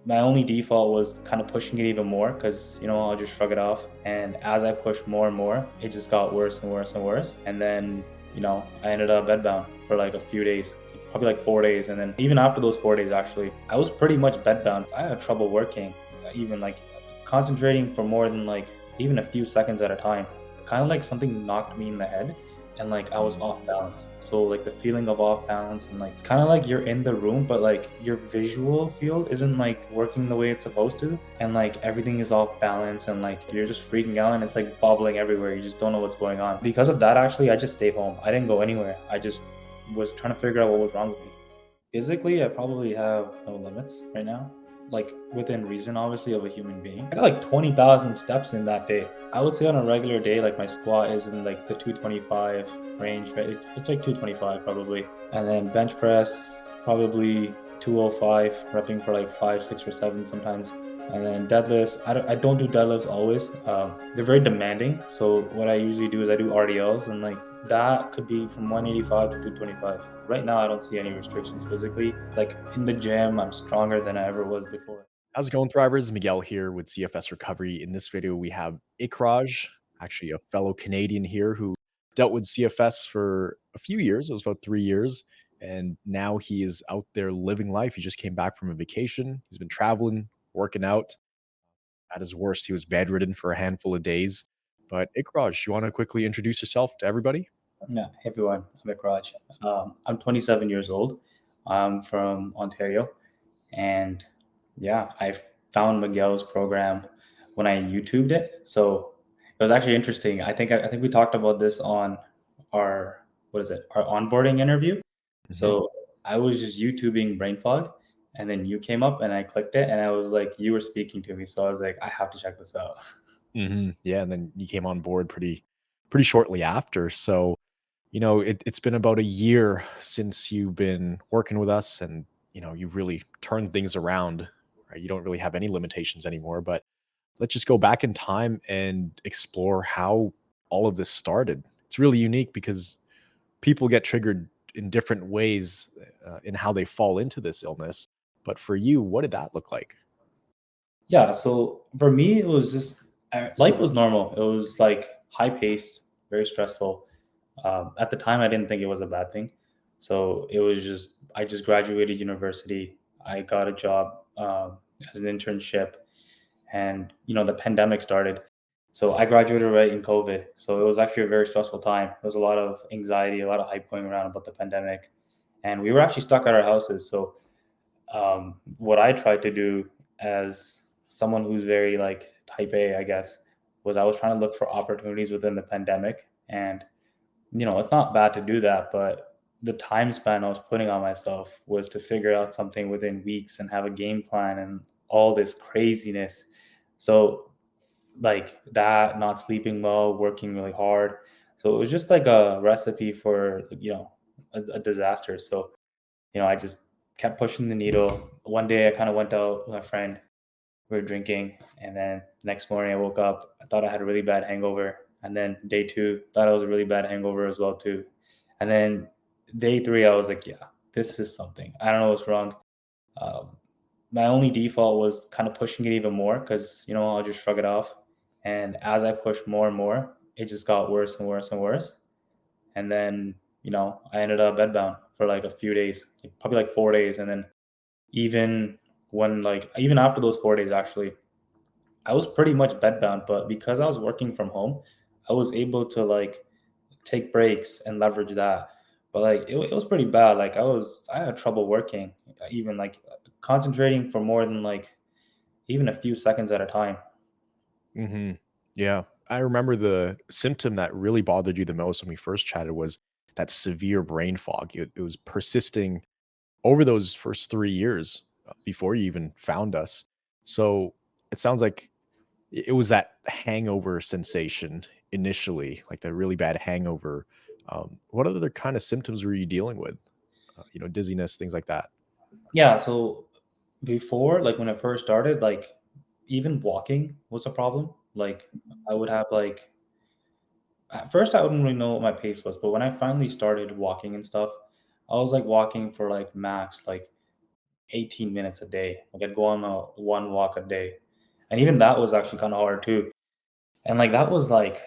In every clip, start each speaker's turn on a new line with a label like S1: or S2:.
S1: My only default was kind of pushing it even more because, I'll just shrug it off. And as I pushed more and more, it just got worse and worse and worse. And then, I ended up bedbound for like a few days, probably like 4 days. And then even after those 4 days, actually, I was pretty much bedbound. I had trouble working, even like concentrating for more than like even a few seconds at a time. Kind of like something knocked me in the head and like I was
S2: Mm.
S1: off balance. So like the feeling of off balance and like it's kind of like you're in the room, but like your visual field isn't like working the way it's supposed to, and like everything is off balance and like you're just freaking out and it's like bubbling everywhere. You just don't know what's going on. Because of that, actually, I just stayed home. I didn't go anywhere. I just was trying to figure out what was wrong with me. Physically, I probably have no limits right now. Like within reason, obviously, of a human being. I got like 20,000 steps in that day. I would say on a regular day, like my squat is in like the 225 range, right? It's like 225 probably. And then bench press, probably 205, repping for like five, six, or seven sometimes. And then deadlifts, I don't do deadlifts always. They're very demanding. So what I usually do is I do RDLs, and like that could be from 185 to 225. Right now, I don't see any restrictions physically. Like in the gym, I'm stronger than I ever was before.
S2: How's it going, Thrivers? Miguel here with CFS Recovery. In this video, we have Ikraj, actually a fellow Canadian here who dealt with CFS for a few years. It was about 3 years. And now he is out there living life. He just came back from a vacation. He's been traveling, working out. At his worst, he was bedridden for a handful of days. But Ikraj, you want to quickly introduce yourself to everybody?
S1: Yeah, hey everyone, I'm Ikraj. I'm 27 years old. I'm from Ontario, and yeah, I found Miguel's program when I YouTubed it. So it was actually interesting. I think we talked about this on our what is it? Our onboarding interview.
S2: Mhm.
S1: So I was just YouTubing brain fog, and then you came up, and I clicked it, and I was like, you were speaking to me, so I was like, I have to check this out.
S2: Yeah, and then you came on board pretty shortly after. So, it's been about a year since you've been working with us, and you've really turned things around. Right? You don't really have any limitations anymore. But let's just go back in time and explore how all of this started. It's really unique because people get triggered in different ways in how they fall into this illness. But for you, what did that look like?
S1: Yeah, so for me, it was just life was normal. It was like high paced, very stressful. At the time, I didn't think it was a bad thing. So it was just, I just graduated university. I got a job as an internship, and the pandemic started. So I graduated right in COVID. So it was actually a very stressful time. There was a lot of anxiety, a lot of hype going around about the pandemic, and we were actually stuck at our houses. So what I tried to do as someone who's very like type A, I guess, was I was trying to look for opportunities within the pandemic. And, it's not bad to do that, but the time span I was putting on myself was to figure out something within weeks and have a game plan and all this craziness. So, like that, not sleeping well, working really hard. So it was just like a recipe for, a disaster. So, I just kept pushing the needle. One day I kind of went out with a friend. We were drinking, and then next morning I woke up. I thought I had a really bad hangover, and then day two thought it was a really bad hangover as well too. And then day three I was like, yeah, this is something. I don't know what's wrong. Um, my only default was kind of pushing it even more because I'll just shrug it off. And as I pushed more and more, it just got worse and worse and worse. And then I ended up bedbound for like a few days, like probably like 4 days. And then even even after those 4 days, actually, I was pretty much bedbound. But because I was working from home, I was able to like take breaks and leverage that. But like it was pretty bad. Like I had trouble working, even like concentrating for more than like even a few seconds at a time.
S2: hmm Yeah. I remember the symptom that really bothered you the most when we first chatted was that severe brain fog. It was persisting over those first 3 years before you even found us. So it sounds like it was that hangover sensation initially, like the really bad hangover. What other kind of symptoms were you dealing with? Dizziness, things like that.
S1: Yeah. So before, like when I first started, like even walking was a problem. Like I would have like at first I wouldn't really know what my pace was, but when I finally started walking and stuff, I was like walking for like max like 18 minutes a day. Like I'd go on one walk a day. And even that was actually kind of hard too. And like that was like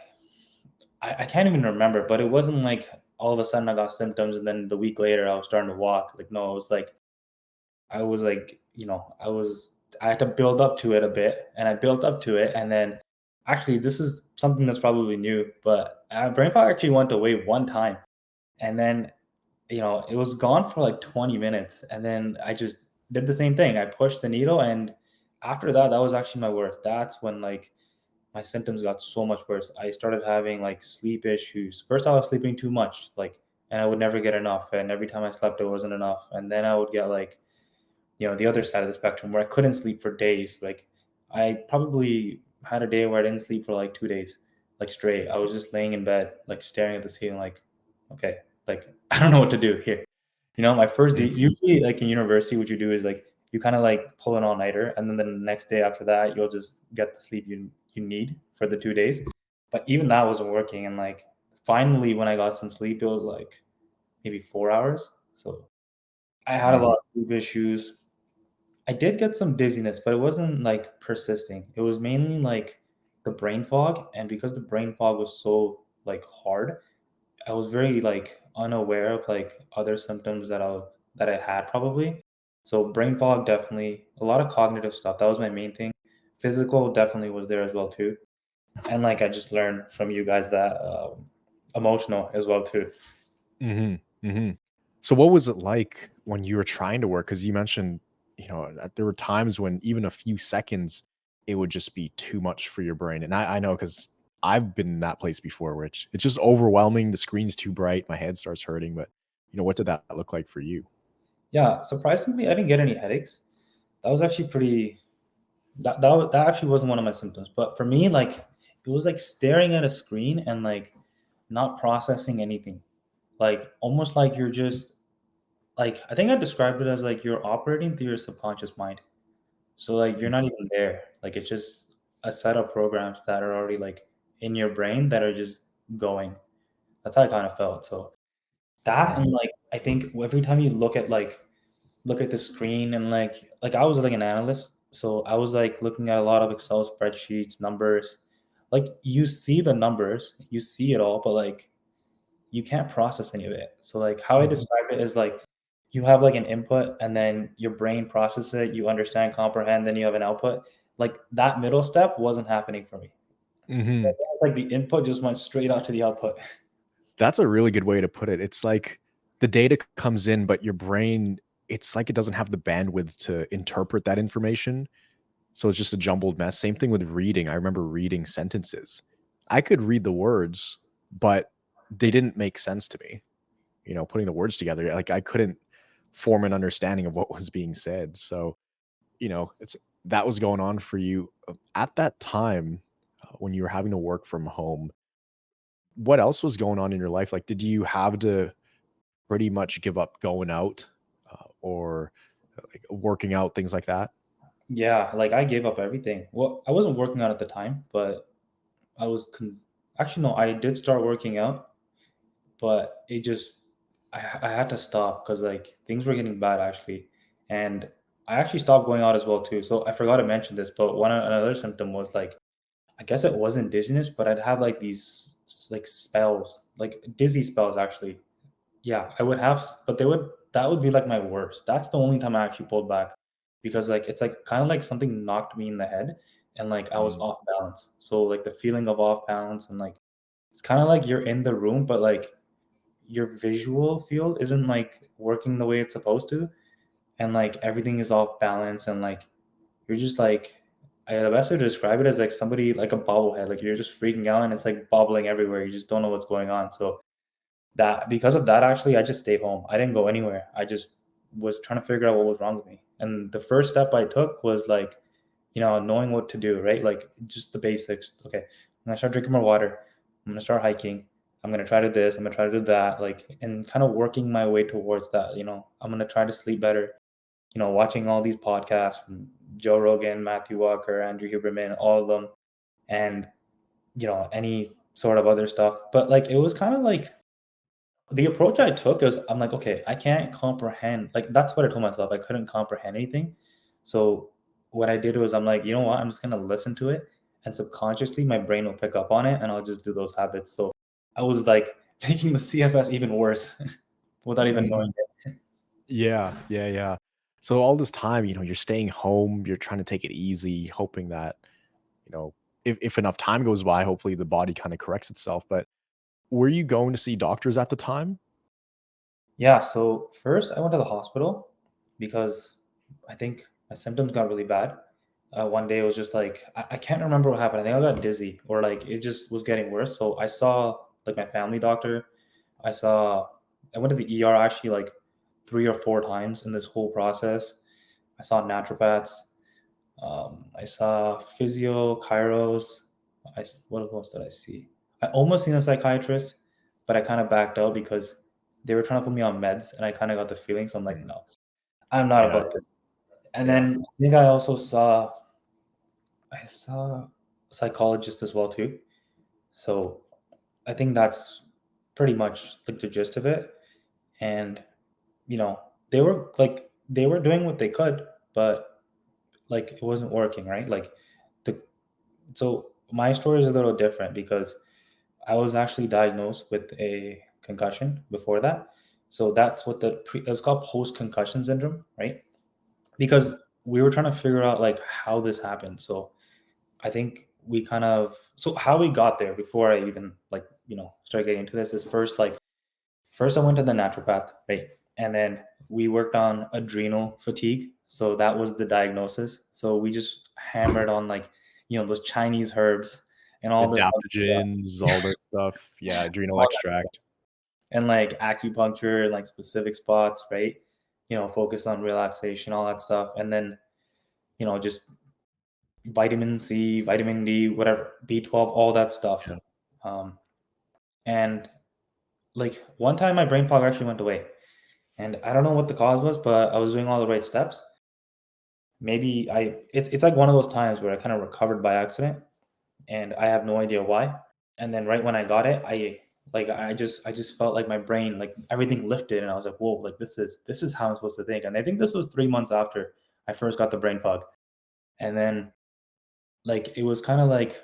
S1: I can't even remember, but it wasn't like all of a sudden I got symptoms and then the week later I was starting to walk. Like no, it was like I was like, I had to build up to it a bit and I built up to it. And then actually this is something that's probably new, but brain fog actually went away one time. And then, it was gone for like 20 minutes. And then I just did the same thing. I pushed the needle. And after that, that was actually my worst. That's when like my symptoms got so much worse. I started having like sleep issues. First, I was sleeping too much, like, and I would never get enough. And every time I slept, it wasn't enough. And then I would get like, the other side of the spectrum where I couldn't sleep for days. Like, I probably had a day where I didn't sleep for like 2 days, like straight. I was just laying in bed, like staring at the ceiling, like, okay, like, I don't know what to do here. My first day,
S2: Mhm.
S1: usually like in university, what you do is like, you kind of like pull an all nighter, and then the next day after that, you'll just get the sleep you need for the 2 days. But even that wasn't working. And like, finally, when I got some sleep, it was like maybe 4 hours. So I had a
S2: Mm.
S1: lot of sleep issues. I did get some dizziness, but it wasn't like persisting. It was mainly like the brain fog, and because the brain fog was so like hard, I was very like unaware of like other symptoms that I had probably. So brain fog definitely, a lot of cognitive stuff. That was my main thing. Physical definitely was there as well too. And like I just learned from you guys that emotional as well too.
S2: Mhm, mhm. So what was it like when you were trying to work? Because you mentioned, that there were times when even a few seconds, it would just be too much for your brain, and I know because 'cause I've been in that place before, which it's just overwhelming, the screen's too bright, my head starts hurting, but, what did that look like for you?
S1: Yeah, surprisingly, I didn't get any headaches. That was actually pretty. That actually wasn't one of my symptoms. But for me, like it was like staring at a screen and like not processing anything. Like almost like you're just like I think I described it as like you're operating through your subconscious mind. So like you're not even there. Like it's just a set of programs that are already like in your brain that are just going. That's how I kind of felt. So that
S2: Mhm,
S1: and like I think every time you look at the screen and like I was like an analyst, so I was like looking at a lot of Excel spreadsheets, numbers. Like you see the numbers, you see it all, but like you can't process any of it. So like how I
S2: mhm,
S1: describe it is like you have like an input and then your brain processes it, you understand, comprehend, then you have an output. Like that middle step wasn't happening for me.
S2: mhm.
S1: Like the input just went straight out to the output.
S2: That's a really good way to put it. It's like the data comes in, but your brain, it's like it doesn't have the bandwidth to interpret that information. So it's just a jumbled mess. Same thing with reading. I remember reading sentences. I could read the words, but they didn't make sense to me. Putting the words together, like I couldn't form an understanding of what was being said. So, it's that was going on for you at that time when you were having to work from home. What else was going on in your life? Like, did you have to pretty much give up going out or like working out, things like that?
S1: Yeah, like I gave up everything. Well, I wasn't working out at the time, but I was actually no, I did start working out, but it just I had to stop because like things were getting bad actually, and I actually stopped going out as well too. So I forgot to mention this, but another symptom was like I guess it wasn't dizziness, but I'd have like these like spells, like dizzy spells actually. Yeah, I would have, but that would be like my worst. That's the only time I actually pulled back because like it's like kind of like something knocked me in the head and like I was
S2: Mm,
S1: off balance. So like the feeling of off balance and like it's kind of like you're in the room, but like your visual field isn't like working the way it's supposed to, and like everything is off balance, and like you're just like the best way to describe it is like somebody like a bobblehead. Like you're just freaking out and it's like bobbling everywhere. You just don't know what's going on. So that because of that, actually, I just stayed home. I didn't go anywhere. I just was trying to figure out what was wrong with me. And the first step I took was like, knowing what to do, right? Like just the basics. Okay, I'm gonna start drinking more water. I'm gonna start hiking. I'm gonna try to do this. I'm gonna try to do that. Like, and kind of working my way towards that. I'm gonna try to sleep better. Watching all these podcasts from Joe Rogan, Matthew Walker, Andrew Huberman, all of them, and any sort of other stuff. But like, it was kind of like The approach I took is I'm like, okay, I can't comprehend. Like that's what I told myself. I couldn't comprehend anything. So what I did was I'm like, you know what? I'm just gonna listen to it, and subconsciously my brain will pick up on it, and I'll just do those habits. So I was like making the CFS even worse without even knowing
S2: Mm,
S1: it.
S2: yeah, yeah, yeah. So all this time, you're staying home, you're trying to take it easy, hoping that, you know, if enough time goes by, hopefully the body kind of corrects itself. But were you going to see doctors at the time?
S1: Yeah. So first I went to the hospital because I think my symptoms got really bad. One day it was just like I can't remember what happened. I think I got dizzy or like it just was getting worse. So I saw like my family doctor. I saw I went to the ER actually like 3 or 4 times in this whole process. I saw naturopaths. I saw physio, chiros. What else did I see? I almost seen a psychiatrist, but I kind of backed out because they were trying to put me on meds, and I kind of got the feeling. So I'm like,
S2: Mm,
S1: no, I'm not
S2: yeah,
S1: about this. And
S2: yeah,
S1: then I think I saw a psychologist as well too. So I think that's pretty much like the gist of it. And you know, they were doing what they could, but like it wasn't working, right? Like the so my story is a little different because I was actually diagnosed with a concussion before that. So that's what it's called post concussion syndrome, right? Because we were trying to figure out like how this happened. So I think we kind of so how we got there before I even like start getting into this is first I went to the naturopath, right? And then we worked on adrenal fatigue. So that was the diagnosis. So we just hammered on like, those Chinese herbs and all this other
S2: adaptogens, all this stuff. Yeah, adrenal
S1: all that,
S2: extract.
S1: and like acupuncture and like specific spots, right? Focus on relaxation, all that stuff. And then, just vitamin C, vitamin D, whatever, B12, all that stuff.
S2: Yeah.
S1: Um, and like one time my brain fog actually went away. And I don't know what the cause was, but I was doing all the right steps. Maybe it's like one of those times where I kind of recovered by accident and I have no idea why. And then right when I got it, I just felt like my brain, like everything lifted and I was like, whoa, like this is how I'm supposed to think. And I think this was 3 months after I first got the brain fog. And then like it was kind of like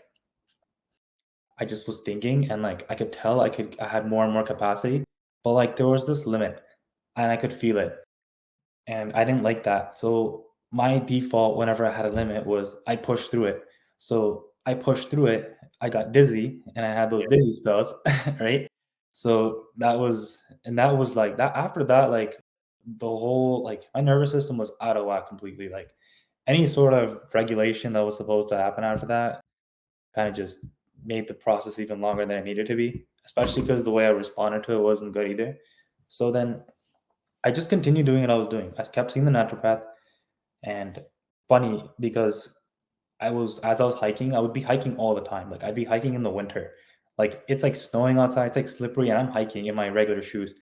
S1: I just was thinking and like I could tell I had more and more capacity, but like there was this limit and I could feel it. And I didn't like that. So my default whenever I had a limit was I pushed through it. So I pushed through it, I got dizzy and I had those
S2: Yeah.
S1: dizzy spells, right? So that was like that after that, like the whole like my nervous system was out of whack completely. Like any sort of regulation that was supposed to happen after that kind of just made the process even longer than it needed to be, especially because the way I responded to it wasn't good either. So then I just continued doing what I was doing. I kept seeing the naturopath, and funny because as I was hiking, I would be hiking all the time. Like I'd be hiking in the winter. Like it's like snowing outside, it's like slippery, and I'm hiking in my regular shoes.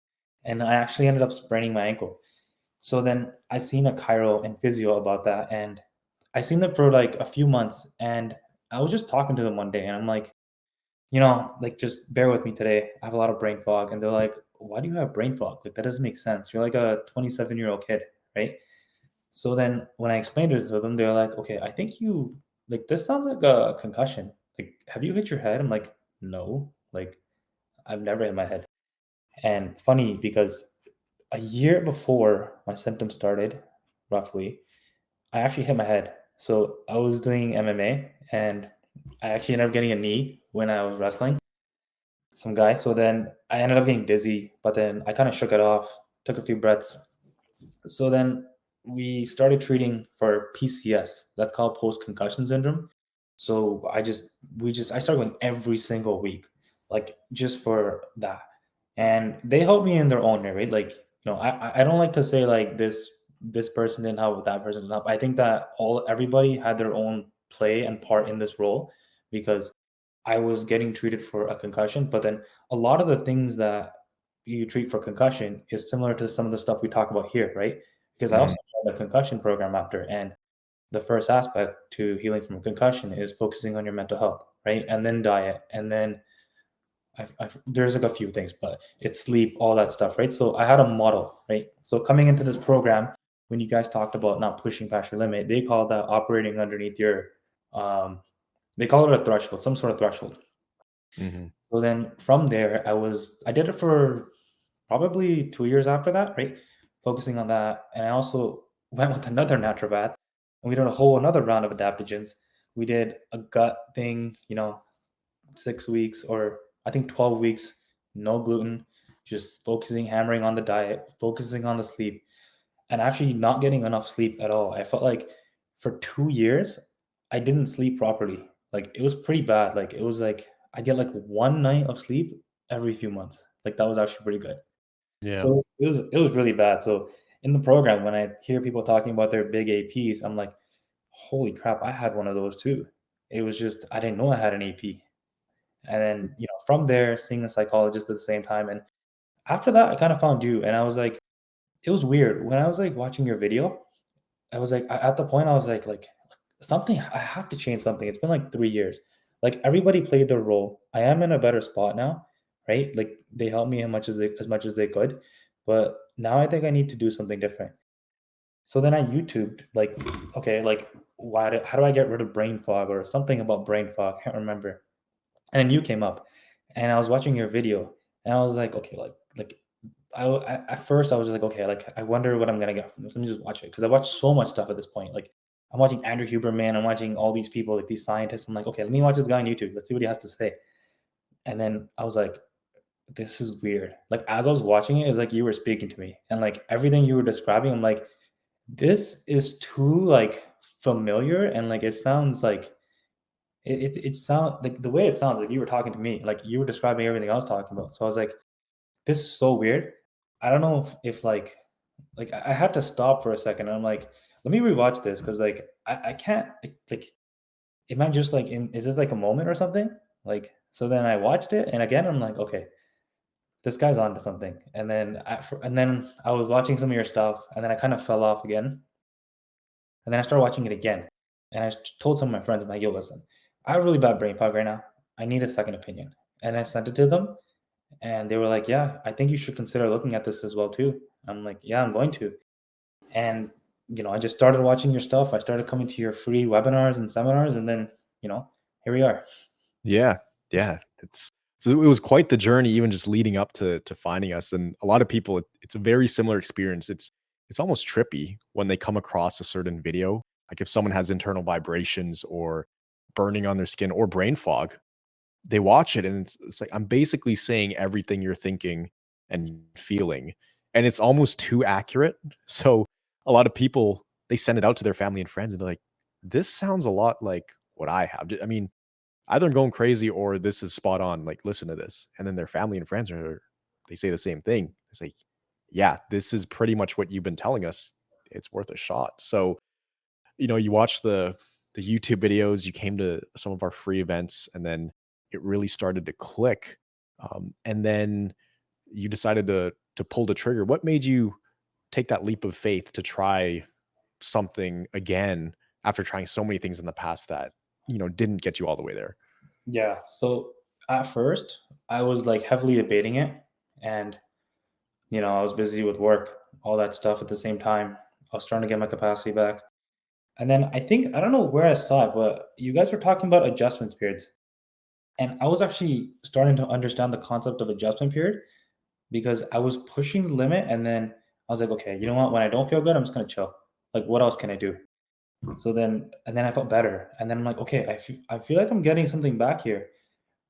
S1: And I actually ended up spraining my ankle. So then I seen a chiro and physio about that, and I seen them for like a few months, and I was just talking to them one day, and I'm like, like just bear with me today. I have a lot of brain fog. And they're like, why do you have brain fog? Like that doesn't make sense. You're like a 27-year-old kid, right? So then when I explained it to them, they're like, okay, I think you like this sounds like a concussion. Like, have you hit your head? I'm like, no, like I've never hit my head. And funny because a year before my symptoms started, roughly, I actually hit my head. So I was doing MMA and I actually ended up getting a knee when I was wrestling some guy. So then I ended up getting dizzy, but then I kind of shook it off, took a few breaths. So then we started treating for PCS. That's called post concussion syndrome. So I started going every single week, like just for that. And they helped me in their own way, right? Like, I don't like to say like this person didn't help, that person didn't help. I think that everybody had their own play and part in this role because I was getting treated for a concussion, but then a lot of the things that you treat for concussion is similar to some of the stuff we talk about here, right? Because I
S2: Mm,
S1: also joined a concussion program after, and the first aspect to healing from a concussion is focusing on your mental health, right? And then diet, and then there's like a few things, but it's sleep, all that stuff, right? So I had a model, right? So coming into this program, when you guys talked about not pushing past your limit, they call that operating underneath your, um, they call it a threshold, some sort of threshold.
S2: Hmm.
S1: So then from there, I did it for probably 2 years after that, right? Focusing on that. And I also went with another naturopath and we did a whole another round of adaptogens. We did a gut thing, 6 weeks or I think 12 weeks, no gluten, just focusing, hammering on the diet, focusing on the sleep, and actually not getting enough sleep at all. I felt like for 2 years, I didn't sleep properly. Like it was pretty bad. Like it was like I get like one night of sleep every few months. Like that was actually pretty good.
S2: Yeah.
S1: So it was really bad. So in the program, when I hear people talking about their big APs, I'm like, holy crap, I had one of those too. It was just I didn't know I had an AP. And then, from there, seeing a psychologist at the same time. And after that, I kind of found you. And I was like, it was weird. When I was like watching your video, I was like, at the point, I was like, something, I have to change something. It's been like 3 years. Like everybody played their role. I am in a better spot now, right? Like they helped me as much as they could. But now I think I need to do something different. So then I YouTubed, like, okay, like, how do I get rid of brain fog or something about brain fog? I can't remember. And then you came up, and I was watching your video, and I was like, "Okay, like, at first, I was just like, "Okay, like, I wonder what I'm gonna get from this. Let me just watch it," because I watched so much stuff at this point. Like, I'm watching Andrew Huberman, I'm watching all these people, like, these scientists. I'm like, "Okay, let me watch this guy on YouTube. Let's see what he has to say." And then I was like, "This is weird." Like, as I was watching it, it's like you were speaking to me, and, like, everything you were describing, I'm like, "This is too, like, familiar," and, like, it sounds like it sound like the way it sounds like you were talking to me, like you were describing everything I was talking about. So I was like, "This is so weird." I don't know if like I had to stop for a second. And I'm like, "Let me rewatch this," because like I can't like it might just like is this like a moment or something? Like so then I watched it and again I'm like, "Okay, this guy's onto something." And then I was watching some of your stuff and then I kind of fell off again. And then I started watching it again, and told some of my friends, I'm like, "Yo, listen, I have really bad brain fog right now. I need a second opinion." And I sent it to them, and they were like, "Yeah, I think you should consider looking at this as well too." I'm like, "Yeah, I'm going to." And I just started watching your stuff. I started coming to your free webinars and seminars, and then here we are.
S2: Yeah, yeah. It was quite the journey, even just leading up to finding us. And a lot of people, it's a very similar experience. It's almost trippy when they come across a certain video. Like if someone has internal vibrations or burning on their skin or brain fog, they watch it and it's like I'm basically saying everything you're thinking and feeling, and it's almost too accurate. So a lot of people they send it out to their family and friends, and they're like, "This sounds a lot like what I have." I mean, either I'm going crazy or this is spot on, like, listen to this. And then their family and friends they say the same thing. It's like, yeah, this is pretty much what you've been telling us. It's worth a shot. So, you watch the YouTube videos, you came to some of our free events, and then it really started to click. And then you decided to pull the trigger. What made you take that leap of faith to try something again after trying so many things in the past that, didn't get you all the way there?
S1: Yeah. So at first, I was like heavily debating it, and I was busy with work, all that stuff at the same time. I was trying to get my capacity back. And then I don't know where I saw it, but you guys were talking about adjustment periods. And I was actually starting to understand the concept of adjustment period because I was pushing the limit and then I was like, okay, you know what? When I don't feel good, I'm just gonna chill. Like, what else can I do? So then I felt better. And then I'm like, okay, I feel like I'm getting something back here.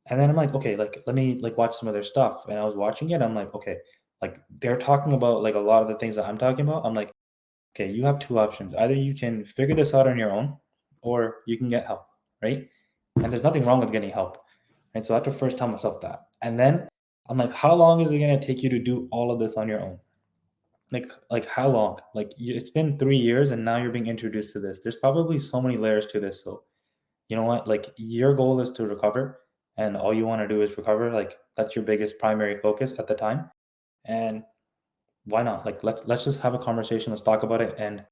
S1: And then I'm like, okay, like let me like watch some of their stuff. And I was watching it. I'm like, okay, like they're talking about like a lot of the things that I'm talking about. I'm like, okay, you have two options. Either you can figure this out on your own, or you can get help, right? And there's nothing wrong with getting help. And so I had to first tell myself that. And then I'm like, how long is it gonna take you to do all of this on your own? Like how long? Like it's been 3 years and now you're being introduced to this. There's probably so many layers to this. So you know what? Like your goal is to recover, and all you want to do is recover. Like that's your biggest primary focus at the time. And why not? Like let's just have a conversation. Let's talk about it. And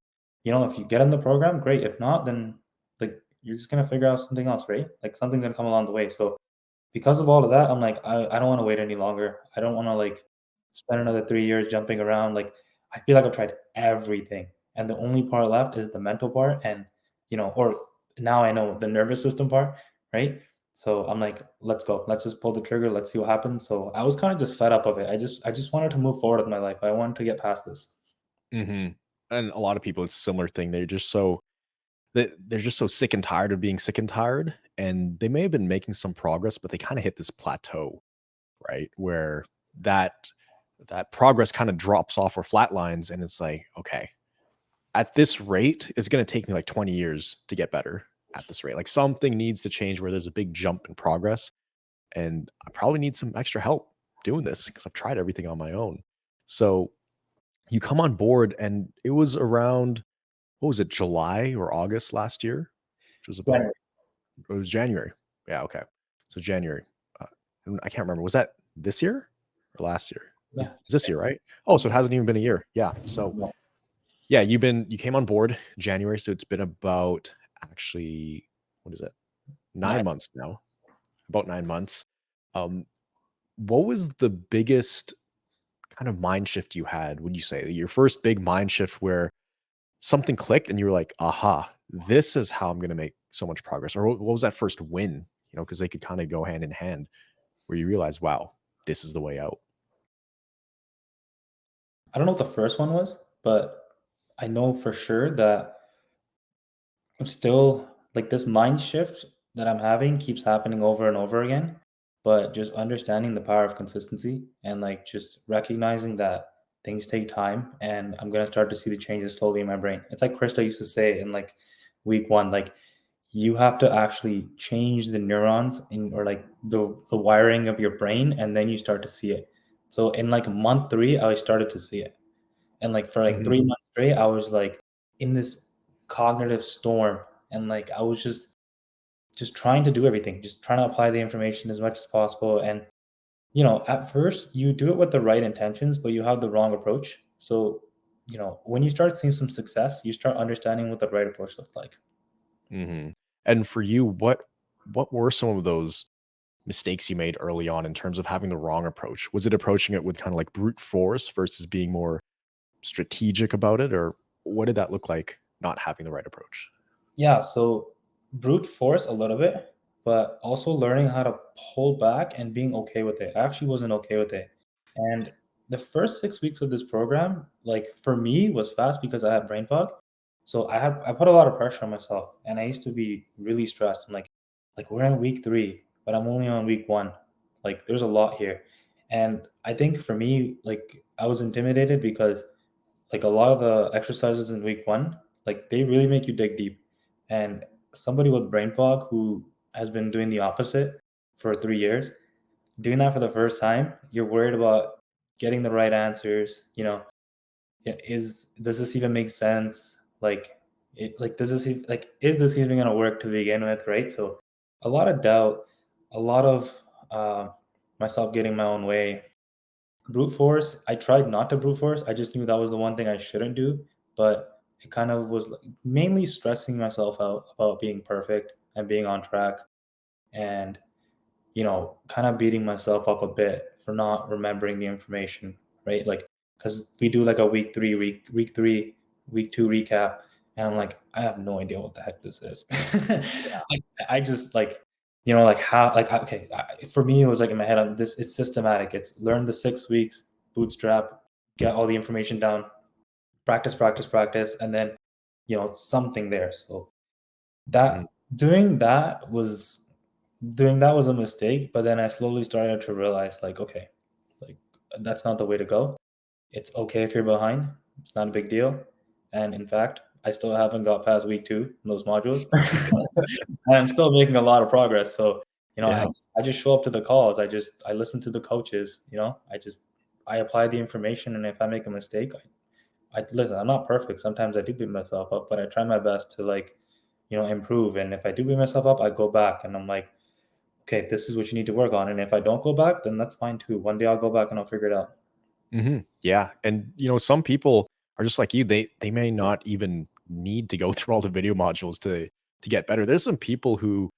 S1: if you get in the program, great. If not, then like you're just gonna figure out something else, right? Like something's gonna come along the way. So because of all of that, I'm like, I don't want to wait any longer. I don't want to like spend another 3 years jumping around. Like, I feel like I've tried everything, and the only part left is the mental part, and or now I know the nervous system part, right? So I'm like, let's go. Let's just pull the trigger. Let's see what happens. So I was kind of just fed up of it. I just wanted to move forward with my life. I wanted to get past this.
S2: Mhm. And a lot of people, it's a similar thing. They're just so sick and tired of being sick and tired, and they may have been making some progress, but they kinda hit this plateau, right? Where that that progress kinda drops off or flatlines, and it's like, "Okay, at this rate, it's gonna take me, like, 20 years to get better at this rate." Like, something needs to change where there's a big jump in progress, and I probably need some extra help doing this because 'cause I've tried everything on my own. So, you come on board, and it was around, what was it, July or August last year? Which was about,
S1: January.
S2: it was January. Yeah, okay. So January. Uh, and I can't remember. Was that this year or last year?
S1: Yeah.
S2: It's this year, right? Oh, so it hasn't even been a year. Yeah. So
S1: No.
S2: yeah, you came on board January, so it's been about, actually, what is it? 9
S1: Nice.
S2: months now. About 9 months. Um, what was the biggest kind of mind shift you had, would you say? Your first big mind shift where something clicked and you were like, "Aha, this is how I'm gonna make so much progress." Or what was that first win? Because they could kinda go hand in hand where you realize, "Wow, this is the way out."
S1: I don't know what the first one was, but I know for sure that I'm still like this mind shift that I'm having keeps happening over and over again, but just understanding the power of consistency and like just recognizing that things take time and I'm gonna start to see the changes slowly in my brain. It's like Krista used to say in like week one, like you have to actually change the neurons in or like the wiring of your brain and then you start to see it. So in like month three, I started to see it. And like for like
S2: Mhm,
S1: 3 months straight, I was like in this cognitive storm, and like I was just trying to do everything, just trying to apply the information as much as possible. And at first you do it with the right intentions, but you have the wrong approach. So when you start seeing some success, you start understanding what the right approach looks like.
S2: mhm. And for you, what were some of those mistakes you made early on in terms of having the wrong approach? Was it approaching it with kinda like brute force versus being more strategic about it, or what did that look like not having the right approach?
S1: Yeah, so brute force a little bit, but also learning how to pull back and being okay with it. I actually wasn't okay with it. And the first 6 weeks of this program, like for me, was fast because I had brain fog. So I put a lot of pressure on myself and I used to be really stressed. I'm like we're in week three, but I'm only on week one. Like there's a lot here. And I think for me, like I was intimidated because like a lot of the exercises in week one, like they really make you dig deep. And somebody with brain fog who has been doing the opposite for 3 years, doing that for the first time, you're worried about getting the right answers. Is does this even make sense? Like does this like is this even gonna work to begin with, right? So a lot of doubt, a lot of uh, myself getting my own way. Brute force, I tried not to brute force, I just knew that was the one thing I shouldn't do, but it kind of was, like, mainly stressing myself out about being perfect and being on track and, kinda beating myself up a bit for not remembering the information, right? Like, because we do, like, a week 3, week 2 recap, and I'm like, "I have no idea what the heck this is." Like, I just, like, how like, okay, for me, it was, like, in my head, it's systematic. It's learn the 6 weeks, bootstrap, get all the information down, practice, practice, practice, and then, something there. So
S2: Mhm,
S1: that doing that was a mistake, but then I slowly started to realize, like, okay, like, that's not the way to go. It's okay if you're behind. It's not a big deal. And in fact, I still haven't got past week 2 in those modules. And I'm still making a lot of progress. So, I
S2: yeah,
S1: I just show up to the calls. I listen to the coaches, I apply the information, and if I make a mistake, I listen, I'm not perfect. Sometimes I do beat myself up, but I try my best to like, improve. And if I do beat myself up, I go back and I'm like, okay, this is what you need to work on. And if I don't go back, then that's fine too. One day I'll go back and I'll figure it out.
S2: mhm, yeah, and, some people are just like you, they may not even need to go through all the video modules to get better. There's some people who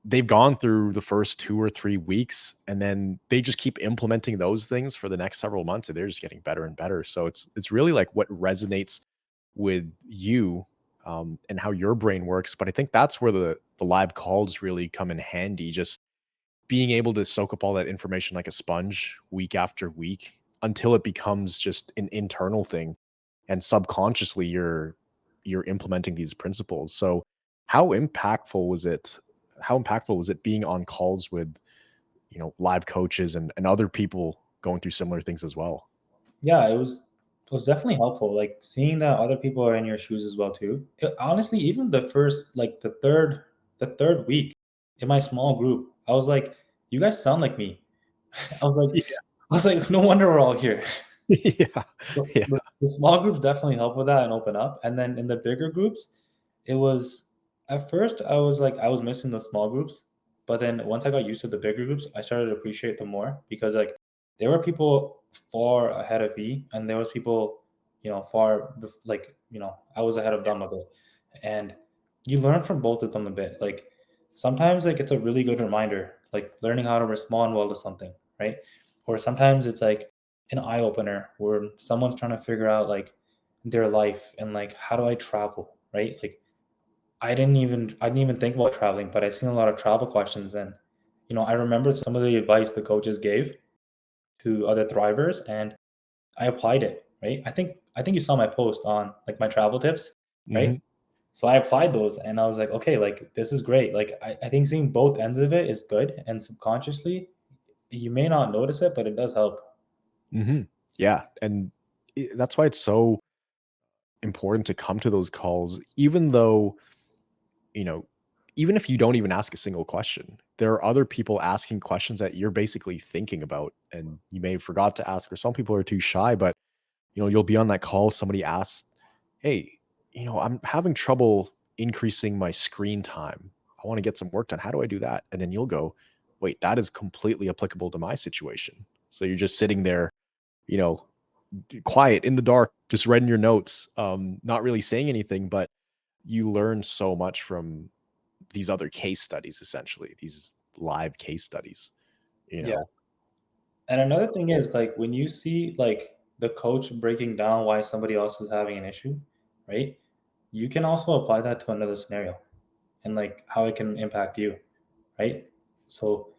S2: they've gone through the first 2 or 3 weeks, and then they just keep implementing those things for the next several months, and they're just getting better and better. So it's really like what resonates with you, and how your brain works. But I think that's where the live calls really come in handy. Just being able to soak up all that information like a sponge week after week until it becomes just an internal thing, and subconsciously you're implementing these principles. So how impactful was it how impactful was it being on calls with, live coaches and other people going through similar things as well?
S1: Yeah, it was definitely helpful, like, seeing that other people are in your shoes as well too. Honestly, even the first like, the third week in my small group, I was like, "You guys sound like me." I was like
S2: Yeah.
S1: I was like, "No wonder we're all here."
S2: Yeah.
S1: So,
S2: Yeah.
S1: the small groups definitely help with that and open up, and then in the bigger groups, it was at first, I was like I was missing the small groups, but then once I got used to the bigger groups, I started to appreciate them more because, like, there were people far ahead of me, and there was people, I was ahead of them a bit, and you learn from both of them a bit. Like, sometimes, like, it's a really good reminder, like, learning how to respond well to something, right? Or sometimes it's, like, an eye opener where someone's trying to figure out, like, their life and, like, how do I travel, right? Like, I didn't even think about traveling, but I've seen a lot of travel questions, and, I remembered some of the advice the coaches gave to other thrivers, and I applied it, right? I think you saw my post on, like, my travel tips, right?
S2: Mhm.
S1: So I applied those, and I was like, "Okay, like, this is great." Like, I think seeing both ends of it is good, and subconsciously, you may not notice it, but it does help.
S2: Mhm. Yeah, and that's why it's so important to come to those calls, even though, you know, even if you don't even ask a single question, there are other people asking questions that you're basically thinking about and you may have forgot to ask, or some people are too shy, but you'll be on that call, somebody asks, "Hey, I'm having trouble increasing my screen time. I want to get some work done. How do I do that?" And then you'll go, "Wait, that is completely applicable to my situation." So you're just sitting there, you know, quiet in the dark, just writing your notes, not really saying anything, but you learn so much from these other case studies, essentially, these live case studies, you
S1: Yeah.
S2: know?
S1: And another
S2: So
S1: thing is, like, when you see, like, the coach breaking down why somebody else is having an issue, right? You can also apply that to another scenario and, like, how it can impact you, right? So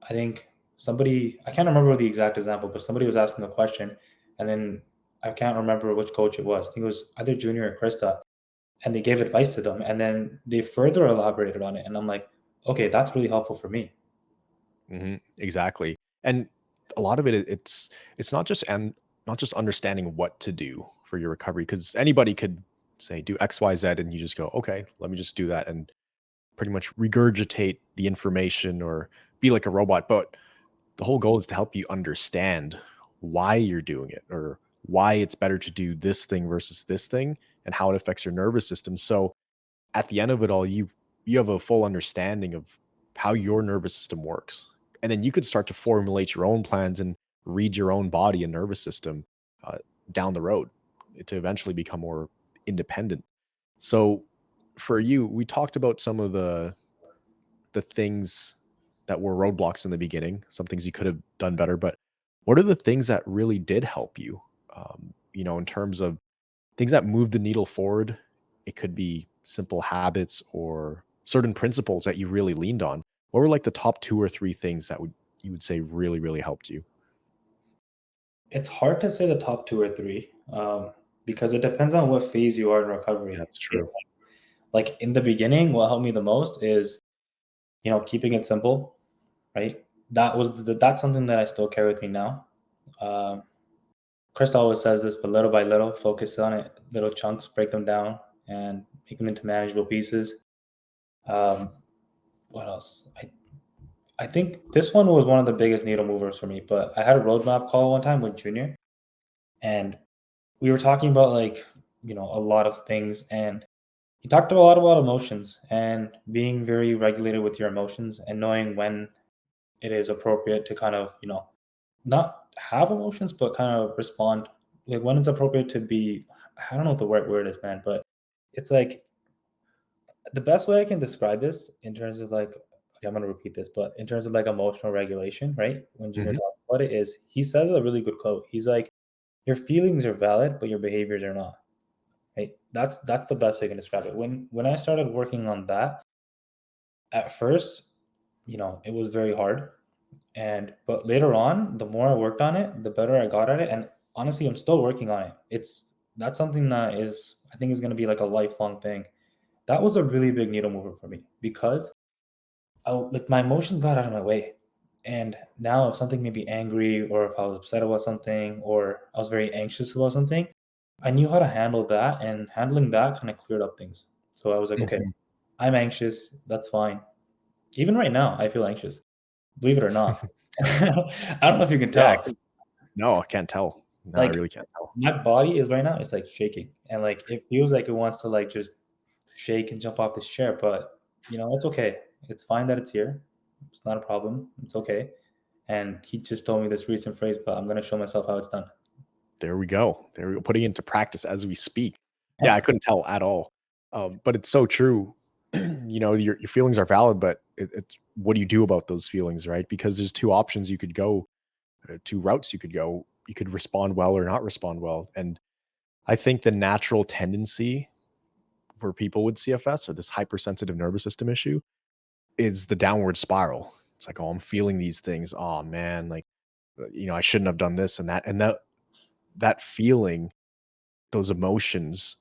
S1: I think I can't remember the exact example, but somebody was asking a question, and then I can't remember which coach it was. I think it was either Junior or Krista, and they gave advice to them, and then they further elaborated on it. And I'm like, okay, that's really helpful for me.
S2: mhm, exactly. And a lot of it's not just understanding what to do for your recovery, because anybody could say, "Do X, Y, Z," and you just go, "Okay, let me just do that," and pretty much regurgitate the information or be like a robot. But the whole goal is to help you understand why you're doing it, or why it's better to do this thing versus this thing, and how it affects your nervous system. So at the end of it all, you have a full understanding of how your nervous system works, and then you could start to formulate your own plans and read your own body and nervous system, uh, down the road, to eventually become more independent. So for you, we talked about some of the things that were roadblocks in the beginning, some things you could have done better, but what are the things that really did help you, in terms of things that move the needle forward? It could be simple habits or certain principles that you really leaned on. What were like the top 2 or 3 things that you would say really, really helped you?
S1: It's hard to say the top 2 or 3, because it depends on what phase you are in recovery.
S2: That's true.
S1: Like, in the beginning, what helped me the most is, keeping it simple, right? That's something that I still carry with me now. Um, Chris always says this, but little by little, focus on it, little chunks, break them down, and make them into manageable pieces. Um, what else? I think this one was one of the biggest needle movers for me, but I had a roadmap call one time with Junior, and we were talking about, like, a lot of things, and he talked a lot about emotions and being very regulated with your emotions and knowing when it is appropriate to kind of, not have emotions, but kind of respond. Like, when it's appropriate to be, I don't know what the right word is, man, but it's like the best way I can describe this in terms of, like, okay, I'm gonna repeat this, but in terms of like emotional regulation, right? When Junior
S2: Hmm.
S1: talks about it, is he says a really good quote. He's like, "Your feelings are valid, but your behaviors are not." Right? That's the best way I can describe it. When I started working on that, at first, it was very hard. And but later on, the more I worked on it, the better I got at it. And honestly, I'm still working on it. That's something that is I think is gonna be like a lifelong thing. That was a really big needle mover for me because like my emotions got out of my way. And now if something made me angry or if I was upset about something or I was very anxious about something, I knew how to handle that and handling that kind of cleared up things. So I was like, okay,
S2: Hmm.
S1: I'm anxious. That's fine. Even right now, I feel anxious. Believe it or not. I don't know if you can
S2: Yeah.
S1: tell.
S2: No, I can't tell. No, I
S1: Like
S2: really can't tell.
S1: my body is right now, it's like shaking. And like it feels like it wants to like just shake and jump off this chair, but it's okay. It's fine that it's here. It's not a problem. It's okay. And he just told me this recent phrase, but I'm gonna show myself how it's done.
S2: There we go. There we go. Putting into practice as we speak. Yeah, I
S1: Yep.
S2: couldn't tell at all. But it's so true. Your feelings are valid, but it's what do you do about those feelings, right? Because there's two options you could go, two routes you could go. You could respond well or not respond well. And I think the natural tendency for people with CFS or this hypersensitive nervous system issue is the downward spiral. It's like, oh, I'm feeling these things. Oh man, like I shouldn't have done this and that. And that feeling, those emotions,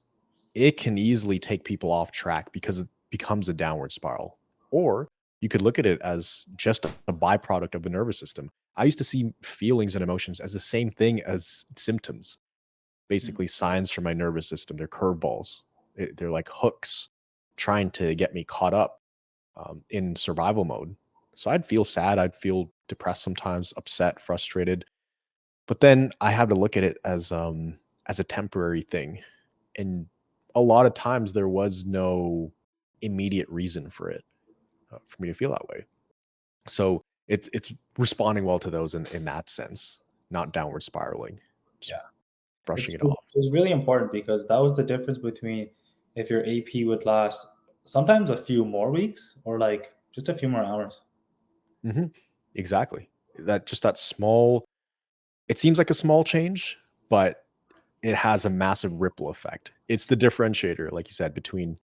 S2: it can easily take people off track because it becomes a downward spiral. Or you could look at it as just a byproduct of the nervous system. I used to see feelings and emotions as the same thing as symptoms,
S1: Mm.
S2: basically signs from my nervous system. They're curveballs. They're like hooks trying to get me caught up in survival mode. So I'd feel sad. I'd feel depressed sometimes, upset, frustrated. But then I have to look at it as a temporary thing. And a lot of times there was no immediate reason for it, for me to feel that way. So it's responding well to those in that sense, not downward spiraling, just
S1: Yeah.
S2: brushing
S1: It's
S2: it off.
S1: it's really important because that was the difference between if your AP would last sometimes a few more weeks or like just a few more hours.
S2: Mhm. Exactly. That small, it seems like a small change, but it has a massive ripple effect. It's the differentiator, like you said, between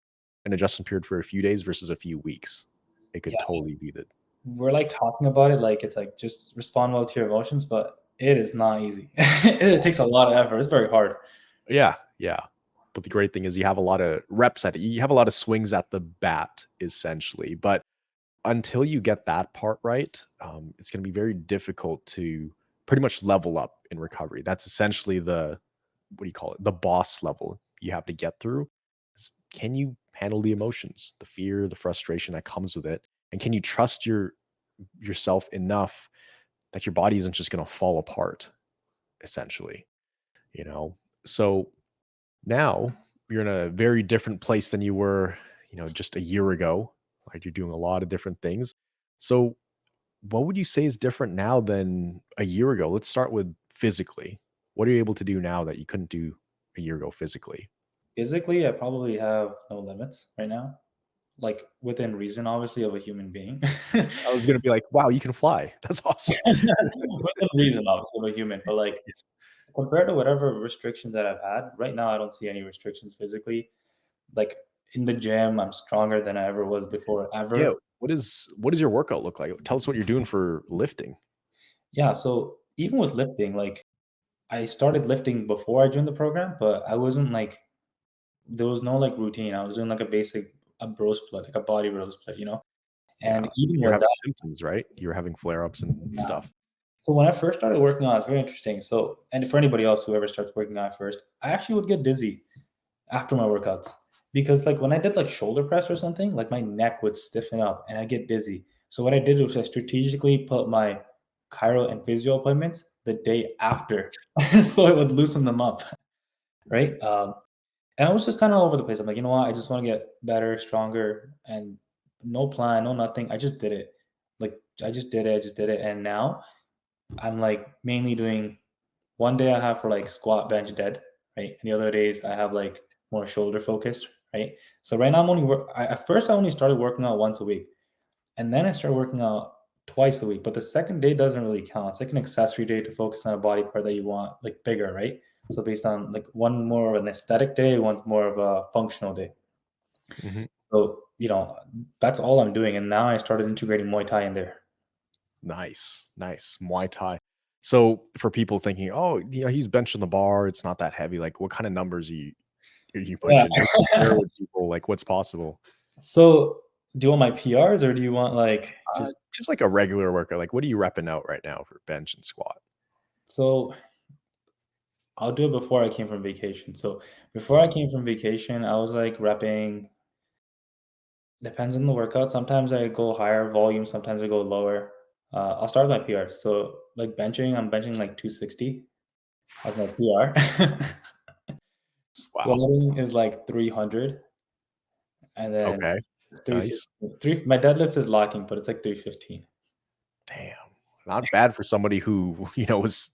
S2: an adjustment period for a few days versus a few weeks. It could
S1: Yeah.
S2: totally be the
S1: We're like talking about it like it's like just respond well to your emotions, but it is not easy. It takes a lot of effort. It's very hard.
S2: Yeah, yeah. But the great thing is you have a lot of reps at it. You have a lot of swings at the bat, essentially. But until you get that part right, it's going to be very difficult to pretty much level up in recovery. That's essentially the what do you call it? The boss level you have to get through. Can you handle the emotions, the fear, the frustration that comes with it, and can you trust yourself enough that your body isn't just going to fall apart? Essentially, you know. So now you're in a very different place than you were, just a year ago. Like you're doing a lot of different things. So what would you say is different now than a year ago? Let's start with physically. What are you able to do now that you couldn't do a year ago physically?
S1: Physically, I probably have no limits right now, like within reason, obviously, of a human being.
S2: I was gonna be like, wow, you can fly. That's awesome.
S1: Within reason, obviously, of a human, but like compared to whatever restrictions that I've had, right now I don't see any restrictions physically. Like in the gym, I'm stronger than I ever was before,
S2: Yeah.
S1: ever.
S2: What does your workout look like? Tell us what you're doing for lifting.
S1: Yeah, so even with lifting, like I started lifting before I joined the program, but I wasn't like there was no like routine. I was doing like a bro split, like a body bro split.
S2: Yeah.
S1: And even
S2: You were
S1: with
S2: having
S1: that,
S2: symptoms, right? You were having flare-ups and
S1: yeah.
S2: stuff.
S1: So when I first started working on it, it's very interesting. So, and for anybody else who ever starts working on it first, I actually would get dizzy after my workouts because like when I did like shoulder press or something, like my neck would stiffen up and I get dizzy. So what I did was I strategically put my chiro and physio appointments the day after, so it would loosen them up, right? And I was just kind of all over the place. I'm like, you know what? I just want to get better, stronger, and no plan, no nothing. I just did it. Like I just did it. I just did it. And now I'm like mainly doing one day I have for like squat, bench, dead, right? And the other days I have like more shoulder focused, right? So right now I'm only at first I only started working out once a week. And then I started working out twice a week. But the second day doesn't really count. It's like an accessory day to focus on a body part that you want, like bigger, right? So based on like one more of an aesthetic day, one's more of a functional day.
S2: Mhm.
S1: So, that's all I'm doing. And now I started integrating Muay Thai in there.
S2: Nice, nice. Muay Thai. So for people thinking, oh, he's benching the bar, it's not that heavy. Like, what kind of numbers are you
S1: Yeah.
S2: pushing? Just share with people like what's possible.
S1: So, do you want my PRs or do you want like just
S2: Just like a regular workout. Like, what are you repping out right now for bench and squat?
S1: so I'll do it before I came from vacation. So before I
S2: Mhm.
S1: came from vacation, I was like repping, depends on the workout. Sometimes I go higher volume, sometimes I go lower. I'll start with my PR. So like benching, I'm benching like 260 as my PR.
S2: Wow.
S1: Squatting is like 300, and then
S2: Okay. Nice.
S1: 315. My deadlift is locking, but it's like 315.
S2: Damn. Not bad for somebody who, was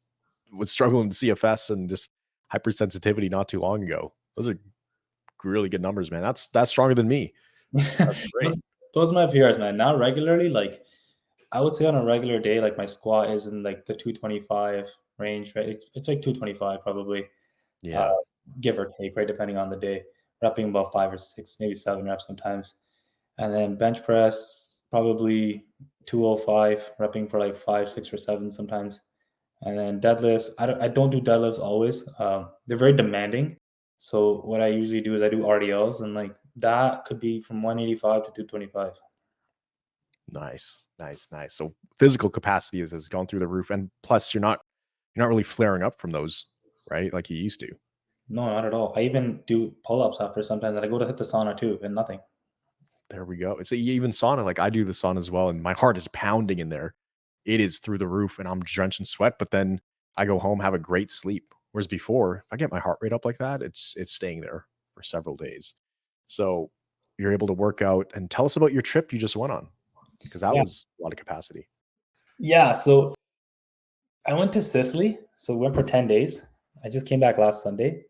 S2: struggling with CFS and just hypersensitivity not too long ago. Those are really good numbers, man. That's stronger than me. That's
S1: Those
S2: great.
S1: those are my PRs, man. Now regularly, like I would say on a regular day, like my squat is in like the 225 range, right? It's like 225 probably, uh,
S2: Yeah.
S1: give or take, right? Depending on the day. Repping about 5 or 6, maybe 7 reps sometimes. And then bench press, probably 205, repping for like 5, 6, or 7 sometimes. And then deadlifts, I don't do deadlifts always. They're very demanding. So what I usually do is I do RDLs, and like that could be from 185 to 225.
S2: Nice. Nice. Nice. So physical capacity has gone through the roof. And plus you're not really flaring up from those, right? Like you used to.
S1: No, not at all. I even do pull-ups after sometimes, and I go to hit the sauna too, and nothing.
S2: There we go. It's even sauna, like I do the sauna as well, and my heart is pounding in there. It is through the roof and I'm drenched in sweat, but then I go home, have a great sleep. Whereas before, if I get my heart rate up like that, it's staying there for several days. So you're able to work out and tell us about your trip you just went on because that
S1: Yeah.
S2: was a lot of capacity.
S1: Yeah, so I went to Sicily, so we went for 10 days. I just came back last Sunday.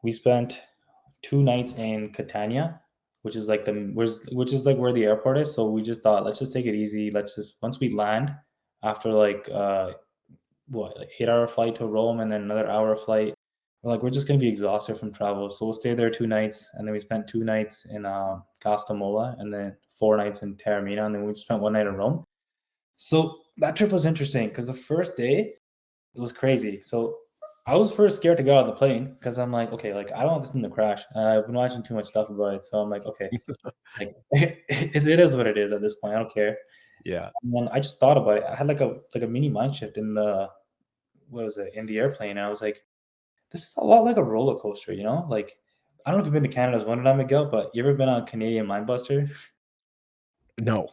S1: We spent 2 nights in Catania, which is like where the airport is. So we just thought, let's just take it easy. Let's just once we land after like what, like 8-hour flight to Rome and then another hour flight. We're just gonna be exhausted from travel. So we'll stay there 2 nights, and then we spent 2 nights in Castamola and then 4 nights in Taormina, and then we spent one night in Rome. So that trip was interesting because the first day it was crazy. So I was first scared to get out of the plane because I'm like, okay, like I don't want this thing to crash. I've been watching too much stuff about it, so I'm like, okay, like it is what it is at this point. I don't care.
S2: Yeah.
S1: And then I just thought about it. I had like a mini mind shift in the what was it in the airplane. And I was like, this is a lot like a roller coaster, you know? Like I don't know if you've been to Canada as one time ago, but you ever been on a Canadian Mindbuster?
S2: No.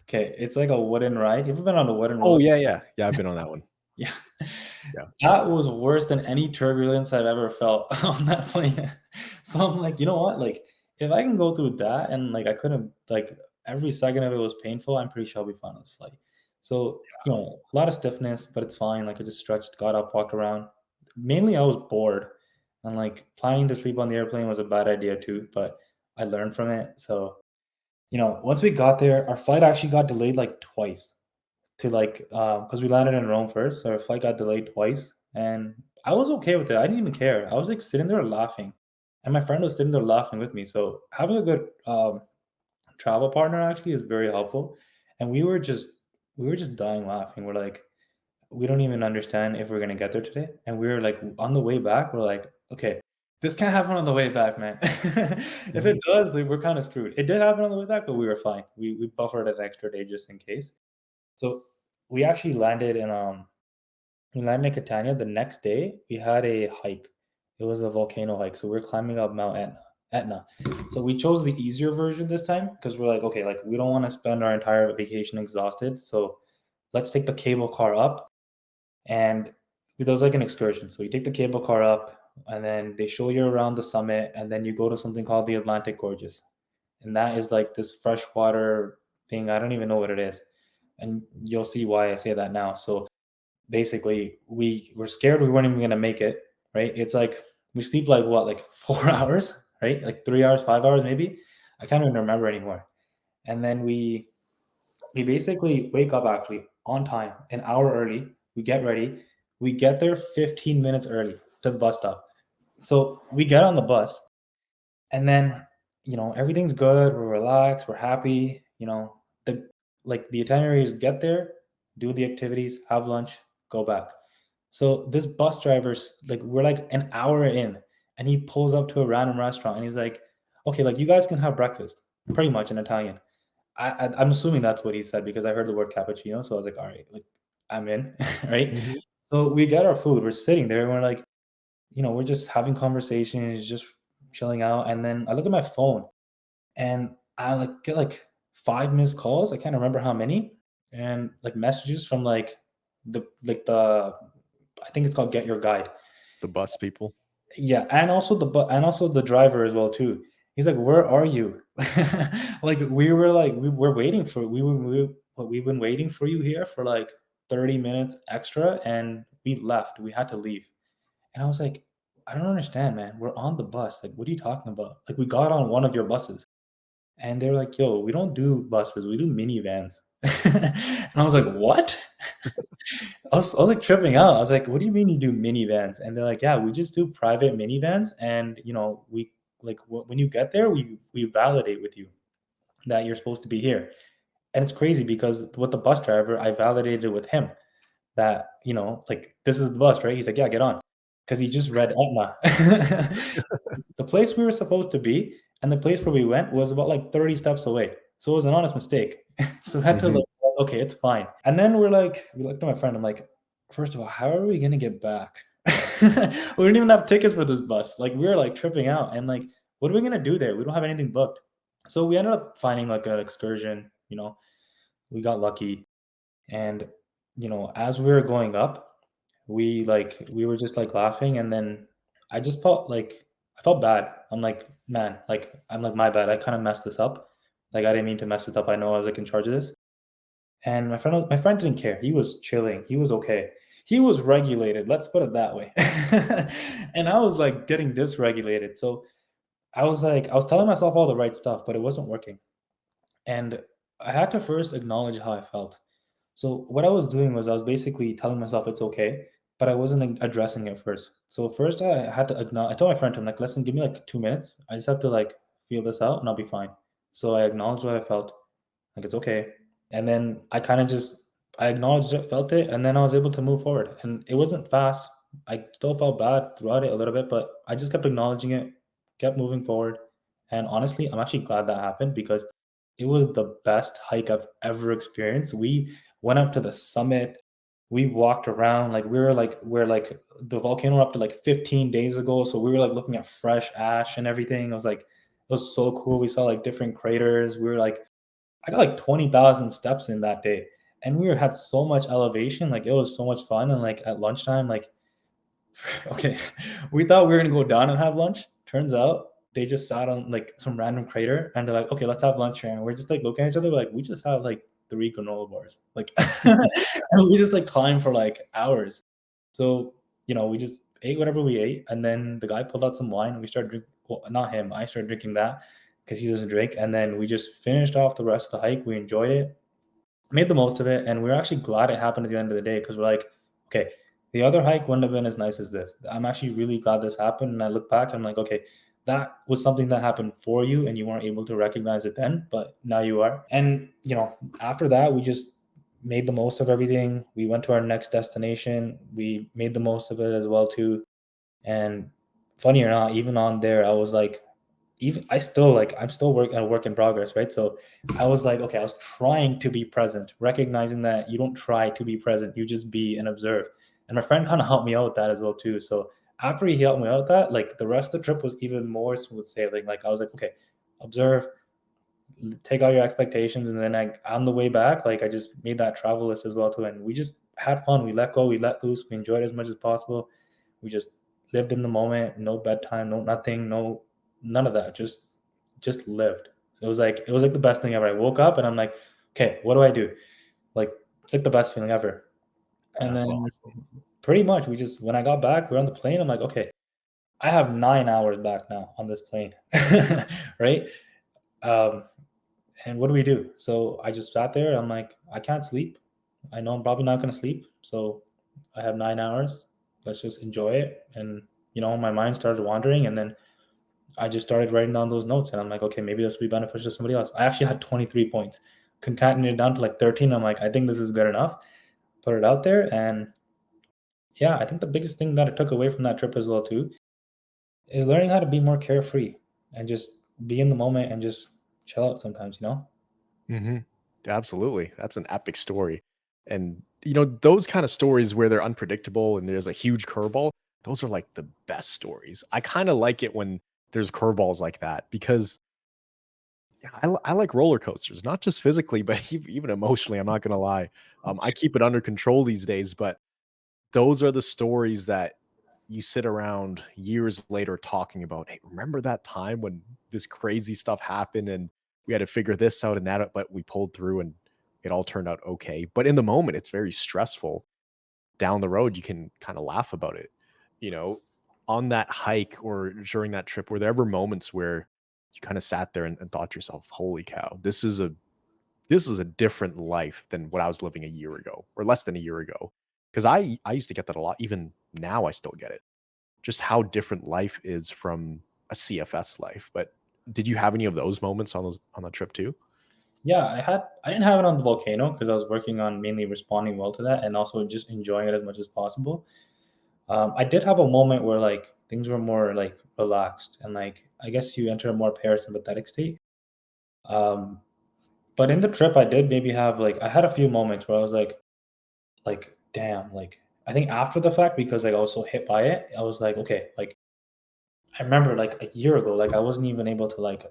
S1: Okay, it's like a wooden ride. You ever been on a wooden
S2: Oh
S1: roller?
S2: yeah, yeah. Yeah, I've been on that one.
S1: Yeah.
S2: Yeah.
S1: That was worse than any turbulence I've ever felt on that plane. So I'm like, you know what? Like, if I can go through that and like I couldn't like every second of it was painful, I'm pretty sure I'll be fine on this flight. So, a lot of stiffness, but it's fine. Like I just stretched, got up, walked around. Mainly I was bored and like planning to sleep on the airplane was a bad idea too, but I learned from it. So, once we got there, our flight actually got delayed like twice to like because we landed in Rome first, so our flight got delayed twice, and I was okay with it. I didn't even care. I was like sitting there laughing, and my friend was sitting there laughing with me. So having a good travel partner actually is very helpful. And we were just dying laughing. We're like, we don't even understand if we're gonna get there today. And we were like on the way back, we're like, okay, this can't happen on the way back, man. If it
S2: Mhm.
S1: does, then we're kind of screwed. It did happen on the way back, but we were fine. We buffered an extra day just in case. So we actually landed in Catania. The next day, we had a hike. It was a volcano hike, so we're climbing up Mount Etna. So we chose the easier version this time because we're like, okay, like we don't want to spend our entire vacation exhausted, so let's take the cable car up. And there was like an excursion. So you take the cable car up, and then they show you around the summit, and then you go to something called the Atlantic Gorges, and that is like this freshwater thing. I don't even know what it is, and you'll see why I say that now. So basically, we were scared we weren't even gonna make it. Right? It's like we sleep like what, like 4 hours, right? Like 3 hours, 5 hours, maybe. I can't even remember anymore. And then we basically wake up actually on time, an hour early. We get ready. We get there 15 minutes early to the bus stop. So we get on the bus, and then everything's good. We're relaxed. We're happy. The itinerary is get there, do the activities, have lunch, go back. So this bus driver's like, we're like an hour in, and he pulls up to a random restaurant, and he's like, "Okay, like you guys can have breakfast," pretty much in Italian. I'm assuming that's what he said because I heard the word cappuccino, so I was like, "All right, like I'm in," right?
S2: Mhm.
S1: So we get our food. We're sitting there, and we're like, we're just having conversations, just chilling out. And then I look at my phone, and I like get like 5 missed calls. I can't remember how many, and like messages from like the I think it's called Get Your Guide.
S2: The bus people.
S1: Yeah, and also the driver as well too. He's like, "Where are you?" Like we were waiting for we've been waiting for you here for like 30 minutes extra, and we left. We had to leave. And I was like, "I don't understand, man. We're on the bus. Like, what are you talking about? Like, we got on one of your buses." And they were like, "Yo, we don't do buses. We do minivans." And I was like, "What?" I was like tripping out. I was like, "What do you mean you do minivans?" And they're like, "Yeah, we just do private minivans, and we like when you get there, we validate with you that you're supposed to be here." And it's crazy because with the bus driver, I validated with him that like this is the bus, right? He's like, "Yeah, get on," because he just read Etna. The place we were supposed to be and the place where we went was about like 30 steps away. So it was an honest mistake. So I had to
S2: Mhm.
S1: like, okay, it's fine. And then we looked at my friend. I'm like, first of all, how are we gonna get back? We didn't even have tickets for this bus. Like we were like tripping out and like, what are we gonna do there? We don't have anything booked. So we ended up finding like an excursion, we got lucky. And as we were going up, we were just like laughing, and then I just felt like I felt bad. I'm like, man, like I'm like my bad. I kind of messed this up. Like I didn't mean to mess this up. I know I was like in charge of this. And my friend didn't care. He was chilling. He was okay. He was regulated. Let's put it that way. And I was like getting dysregulated. So I was telling myself all the right stuff, but it wasn't working. And I had to first acknowledge how I felt. So what I was doing was I was basically telling myself it's okay, but I wasn't addressing it first. So first I had to acknowledge. I told my friend, I'm like, listen, give me like 2 minutes. I just have to like feel this out, and I'll be fine. So I acknowledged what I felt, like it's okay, and then I kind of just I acknowledged it, felt it, and then I was able to move forward. And it wasn't fast. I still felt bad throughout it a little bit, but I just kept acknowledging it, kept moving forward. And honestly, I'm actually glad that happened because it was the best hike I've ever experienced. We went up to the summit. We walked around like we're like the volcano up to like 15 days ago. So we were like looking at fresh ash and everything. It was so cool. We saw like different craters. We were like, I got like 20,000 steps in that day. And had so much elevation. Like it was so much fun. And like at lunchtime, like okay, we thought we were gonna go down and have lunch. Turns out they just sat on like some random crater, and they're like, "Okay, let's have lunch here." And we're just like looking at each other, like we just have like 3 granola bars, like, and we just like climbed for like hours. So we just ate whatever we ate, and then the guy pulled out some wine, and we started drinking. Well, not him. I started drinking that because he doesn't drink, and then we just finished off the rest of the hike. We enjoyed it, made the most of it, and we are actually glad it happened at the end of the day because we're like, okay, the other hike wouldn't have been as nice as this. I'm actually really glad this happened. And I look back, I'm like, okay, that was something that happened for you, and you weren't able to recognize it then, but now you are. And after that, we just made the most of everything. We went to our next destination. We made the most of it as well too. And funny or not, even on there, I was like, even I still like I'm still a work in progress, right? So I was like, okay, I was trying to be present, recognizing that you don't try to be present, you just be and observe. And my friend kind of helped me out with that as well too. So after he helped me out with that, like the rest of the trip was even more smooth sailing. Like I was like, okay, observe, take all your expectations, and then on the way back, like I just made that travel list as well too, and we just had fun. We let go, we let loose, we enjoyed as much as possible. We just lived in the moment. No bedtime, no nothing, no none of that. Just lived. So it was like the best thing ever. I woke up and I'm like, okay, what do I do? Like it's like the best feeling ever. And
S2: That's
S1: then
S2: awesome.
S1: pretty much we just when I got back, we're on the plane. I'm like, okay, I have 9 hours back now on this plane, right? Um, And what do we do? So I just sat there. I'm like, I can't sleep. I know I'm probably not going to sleep. So I have 9 hours. Let's just enjoy it. And, my mind started wandering. And then I just started writing down those notes. And I'm like, okay, maybe this will be beneficial to somebody else. I actually had 23 points, concatenated down to like 13. I'm like, I think this is good enough. Put it out there. And yeah, I think the biggest thing that I took away from that trip as well, too, is learning how to be more carefree and just be in the moment and just chill out sometimes.
S2: Hmm. Absolutely. That's an epic story. And, those kind of stories where they're unpredictable and there's a huge curveball, those are like the best stories. I kind of like it when there's curveballs like that because yeah, I like roller coasters, not just physically, but even emotionally. I'm not going to lie. I keep it under control these days, but those are the stories that you sit around years later talking about. Hey, remember that time when this crazy stuff happened and we had to figure this out and that, but we pulled through and it all turned out okay. But in the moment, it's very stressful. Down the road, you can kind of laugh about it. You know, on that hike or during that trip, were there ever moments where you kind of sat there and thought to yourself, holy cow, this is a different life than what I was living a year ago or less than a year ago. Because I used to get that a lot. Even now, I still get it. Just how different life is from a CFS life. But did you have any of those moments on that trip too?
S1: Yeah, I didn't have it on the volcano because I was working on mainly responding well to that and also just enjoying it as much as possible. I did have a moment where like things were more like relaxed and like I guess you enter a more parasympathetic state. Um, but in the trip, I did maybe have like I had a few moments where I was like damn, like I think after the fact because like I was so hit by it, I was like okay, like I remember like a year ago, like I wasn't even able to like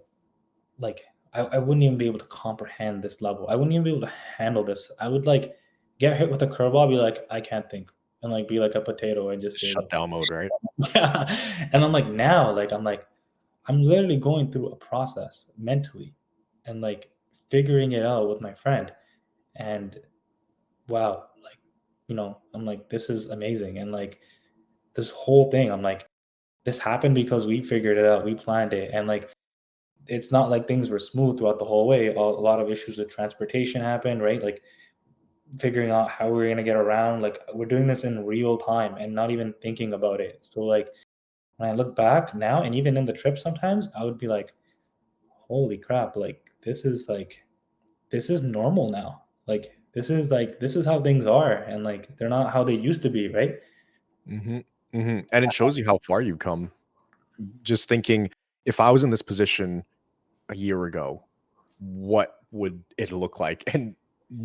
S1: I wouldn't even be able to comprehend this level. I wouldn't even be able to handle this. I would like get hit with a curveball, be like, I can't think, and like be like a potato and just stay there.
S2: Shutdown mode, right?
S1: Yeah. And I'm like now, like I'm literally going through a process mentally and like figuring it out with my friend. And wow, like, I'm like, this is amazing. And like this whole thing, I'm like, this happened because we figured it out, we planned it. And like it's not like things were smooth throughout the whole way. A lot of issues with transportation happened, right? Like figuring out how we're gonna get around. Like we're doing this in real time and not even thinking about it. So like when I look back now, and even in the trip, sometimes I would be like, "Holy crap! Like this is normal now. Like this is how things are, and like they're not how they used to be, right?"
S2: Hmm. Hmm. And it shows you how far you've come. Just thinking, if I was in this position a year ago, what would it look like? And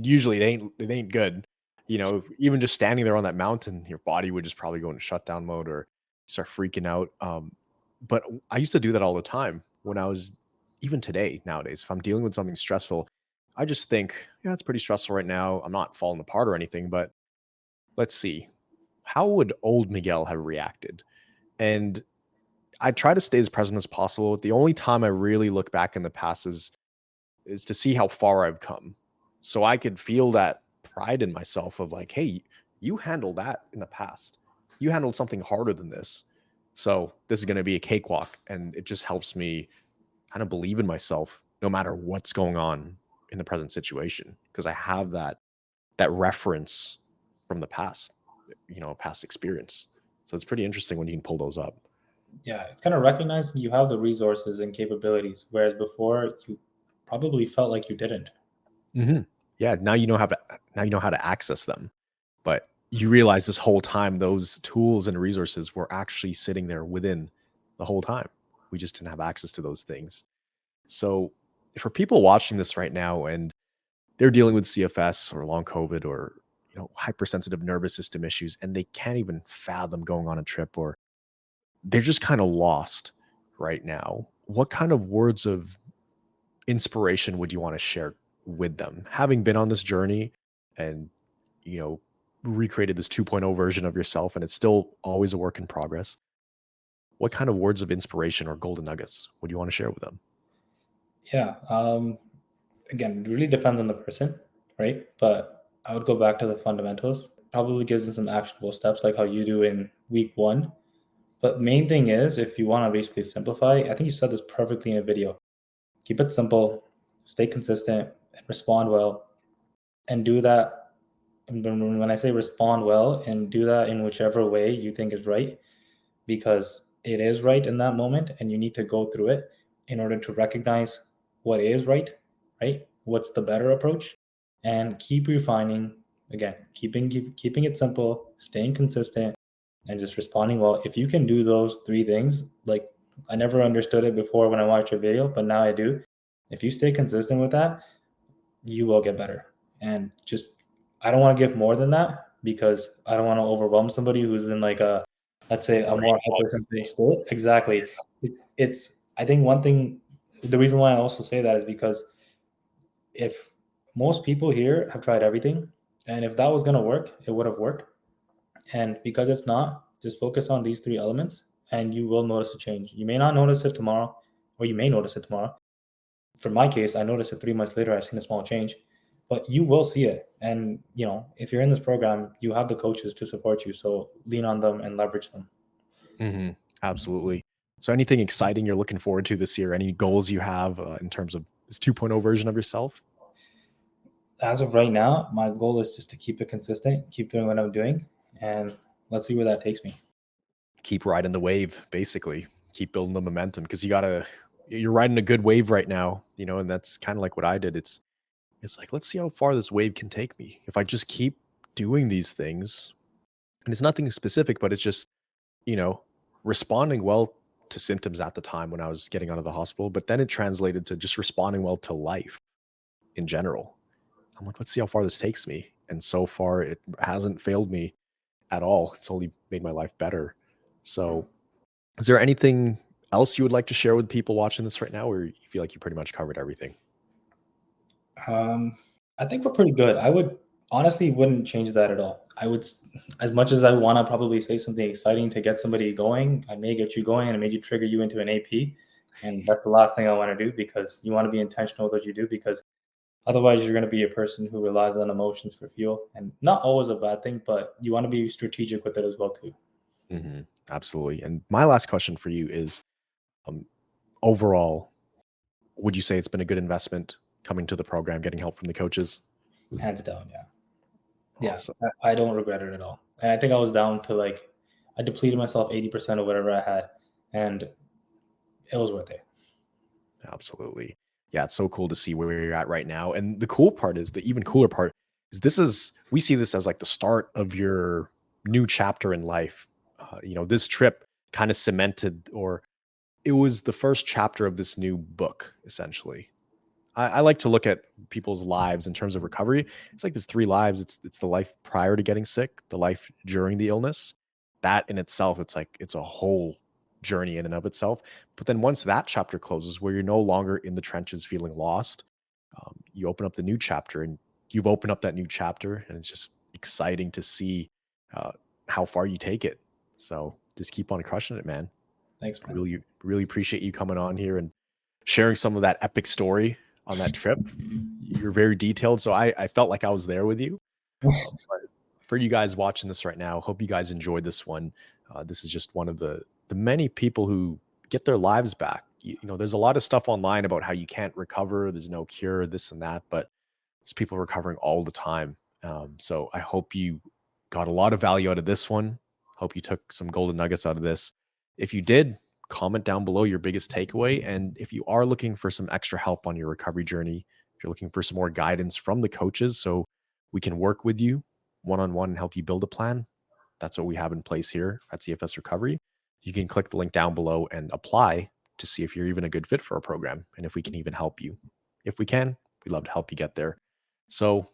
S2: usually it ain't good. Even just standing there on that mountain, your body would just probably go into shutdown mode or start freaking out. But I used to do that all the time when I was even today nowadays. If I'm dealing with something stressful, I just think, yeah, it's pretty stressful right now. I'm not falling apart or anything, but let's see. How would old Miguel have reacted? And I try to stay as present as possible. The only time I really look back in the past is to see how far I've come. So I could feel that pride in myself of like, hey, you handled that in the past. You handled something harder than this. So this is going to be a cakewalk. And it just helps me kind of believe in myself no matter what's going on in the present situation. Because I have that reference from the past, past experience. So it's pretty interesting when you can pull those up.
S1: Yeah, it's kind of recognizing you have the resources and capabilities, whereas before you probably felt like you didn't.
S2: Mhm. Yeah, now you know how to access them. But you realize this whole time those tools and resources were actually sitting there within the whole time. We just didn't have access to those things. So for people watching this right now and they're dealing with CFS or long COVID or hypersensitive nervous system issues and they can't even fathom going on a trip or they're just kind of lost right now. What kind of words of inspiration would you want to share with them? Having been on this journey and, you know, recreated this 2.0 version of yourself, and it's still always a work in progress. What kind of words of inspiration or golden nuggets would you want to share with them?
S1: Yeah. Again, it really depends on the person, right? But I would go back to the fundamentals. Probably gives them some actionable steps like how you do in week one. But main thing is if you want to basically simplify, I think you said this perfectly in a video. Keep it simple, stay consistent, and respond well, and do that. And when I say respond well, and do that in whichever way you think is right, because it is right in that moment, and you need to go through it in order to recognize what is right, right? What's the better approach, and keep refining. Again, keeping it simple, staying consistent, and just responding well. If you can do those three things, like I never understood it before when I watched your video, but now I do. If you stay consistent with that, you will get better. And just, I don't want to give more than that because I don't want to overwhelm somebody who's in like a, let's say, a more hypersensitive state. Exactly. It's I think one thing, the reason why I also say that is because if most people here have tried everything, and if that was going to work, it would have worked. And because it's not, just focus on these three elements and you will notice a change. You may not notice it tomorrow, or you may notice it tomorrow. For my case, I noticed it 3 months later. I've seen a small change, but you will see it. And if you're in this program, you have the coaches to support you. So lean on them and leverage them.
S2: Absolutely. So anything exciting you're looking forward to this year? Any goals you have in terms of this 2.0 version of yourself?
S1: As of right now, my goal is just to keep it consistent, keep doing what I'm doing, and let's see where that takes me.
S2: Keep riding the wave, basically. Keep building the momentum because you're riding a good wave right now, and that's kind of like what I did. It's like, let's see how far this wave can take me. If I just keep doing these things, and it's nothing specific, but it's just, responding well to symptoms at the time when I was getting out of the hospital, but then it translated to just responding well to life in general. I'm like, let's see how far this takes me. And so far, it hasn't failed me at all. It's only made my life better. So, is there anything else you would like to share with people watching this right now, or you feel like you pretty much covered everything?
S1: I think we're pretty good. I would honestly wouldn't change that at all. I would, as much as I want to probably say something exciting to get somebody going, I may get you going and maybe trigger you into an AP. And that's the last thing I want to do, because you want to be intentional with what you do, because otherwise you're going to be a person who relies on emotions for fuel, and not always a bad thing, but you want to be strategic with it as well too.
S2: Absolutely. And my last question for you is, um, overall, would you say it's been a good investment coming to the program, getting help from the coaches?
S1: Hands down, yeah. Yeah,
S2: Awesome.
S1: I don't regret it at all. And I think I was down to like, I depleted myself 80% of whatever I had, and it was worth it.
S2: Absolutely. Yeah, it's so cool to see where you're at right now. And the cool part is, the even cooler part is we see this as like the start of your new chapter in life. This trip kind of cemented, or it was the first chapter of this new book, essentially. I like to look at people's lives in terms of recovery. It's like there's three lives. It's the life prior to getting sick, the life during the illness. That in itself, it's like it's a whole journey in and of itself. But then once that chapter closes, where you're no longer in the trenches feeling lost, you open up the new chapter, and you've opened up that new chapter, and it's just exciting to see uh, how far you take it. So just keep on crushing it, man.
S1: Thanks,
S2: I
S1: man.
S2: really, really appreciate you coming on here and sharing some of that epic story on that trip. You're very detailed, so I felt like I was there with you. But for you guys watching this right now, hope you guys enjoyed this one. This is just one of the many people who get their lives back. There's a lot of stuff online about how you can't recover, there's no cure, this and that, but there's people recovering all the time. So I hope you got a lot of value out of this one. Hope you took some golden nuggets out of this. If you did, comment down below your biggest takeaway. And if you are looking for some extra help on your recovery journey, if you're looking for some more guidance from the coaches so we can work with you one-on-one and help you build a plan, that's what we have in place here at CFS Recovery. You can click the link down below and apply to see if you're even a good fit for our program and if we can even help you. If we can, we'd love to help you get there. So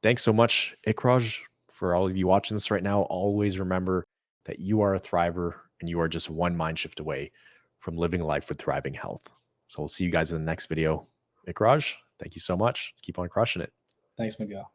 S2: thanks so much, Ikraj, for all of you watching this right now. Always remember that you are a thriver and you are just one mind shift away from living life with thriving health. So we'll see you guys in the next video. Ikraj, thank you so much. Keep on crushing it.
S1: Thanks, Miguel.